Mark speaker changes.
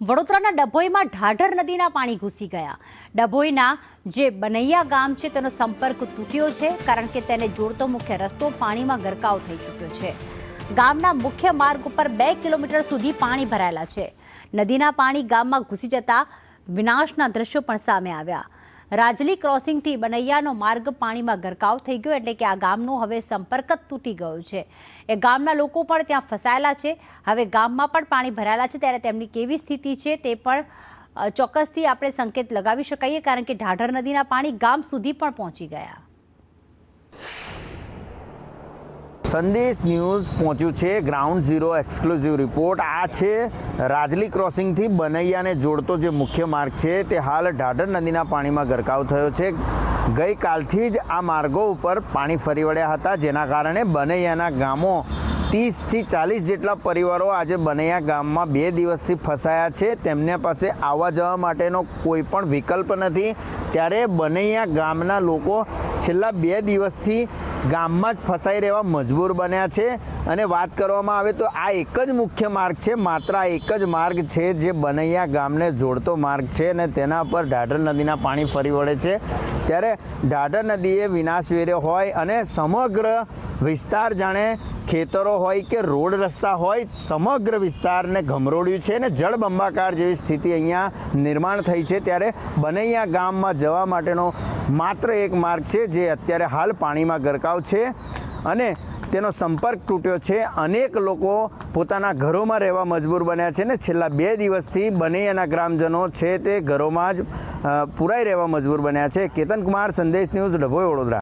Speaker 1: વડોદરાના ડભોઈમાં ઢાઢર નદીના પાણી ઘૂસી ગયા। ડભોઈના જે બનૈયા ગામ છે તેનો સંપર્ક તૂટ્યો છે, કારણ કે તેને જોડતો મુખ્ય રસ્તો પાણીમાં ગરકાવ થઈ ચૂક્યો છે। ગામના મુખ્ય માર્ગ ઉપર 2 કિલોમીટર સુધી પાણી ભરાયેલા છે। નદીના પાણી ગામમાં ઘૂસી જતા વિનાશના દ્રશ્યો પણ સામે આવ્યા। રાજલી ક્રોસિંગથી બનૈયાનો માર્ગ પાણીમાં ગરકાવ થઈ ગયો, એટલે કે આ ગામનો હવે સંપર્ક જ તૂટી ગયો છે। એ ગામના લોકો પણ ત્યાં ફસાયેલા છે। હવે ગામમાં પણ પાણી ભરાયેલા છે, ત્યારે તેમની કેવી સ્થિતિ છે તે પણ ચોક્કસથી આપણે સંકેત લગાવી શકાય, કારણ કે ઢાઢર નદીના પાણી ગામ સુધી પણ પહોંચી ગયા।
Speaker 2: સંદેશ ન્યૂઝ પહોંચ્યું છે ગ્રાઉન્ડ ઝીરો એક્સક્લુઝિવ રિપોર્ટ। આ છે રાજલી ક્રોસિંગથી બનૈયાને જોડતો જે મુખ્ય માર્ગ છે તે હાલ ઢાઢર નદીના પાણીમાં ગરકાવ થયો છે। ગઈકાલથી જ આ માર્ગો ઉપર પાણી ફરી વળ્યા હતા, જેના કારણે બનૈયાના ગામો 30 થી 40 જેટલા પરિવારો આજે બનૈયા ગામમાં 2 દિવસથી ફસાયા છે। તેમને પાસે આવવા જવા માટેનો કોઈ પણ વિકલ્પ નથી, ત્યારે બનૈયા ગામના લોકો છેલ્લા 2 દિવસથી ગામમાં જ ફસાઈ રહેવા મજબૂર બન્યા છે। અને વાત કરવામાં આવે તો આ એક જ મુખ્ય માર્ગ છે, માત્ર આ એક જ માર્ગ છે જે બનૈયા ગામને જોડતો માર્ગ છે, અને તેના પર ઢાઢર નદીના પાણી ફરી વળે છે। ત્યારે ઢાઢર નદીએ વિનાશ વેર્યો હોય અને સમગ્ર વિસ્તાર જાણે ખેતરો હોય કે રોડ રસ્તા હોય, સમગ્ર વિસ્તારને ગમરોડ્યું છે અને જળબંબાકાર જેવી સ્થિતિ અહીંયા નિર્માણ થઈ છે। ત્યારે બનૈયા ગામમાં જવા માટેનો માત્ર એક માર્ગ છે જે અત્યારે હાલ પાણીમાં ગરકાવ છે અને તેનો સંપર્ક તૂટ્યો છે। અનેક લોકો પોતાના ઘરોમાં રહેવા મજબૂર બન્યા છે ને છેલ્લા 2 દિવસથી બનૈયાના ગ્રામજનો છે તે ઘરોમાં જ પુરાઈ રહેવા મજબૂર બન્યા છે। કેતન કુમાર, સંદેશ ન્યૂઝ, ડભોઈ, વડોદરા।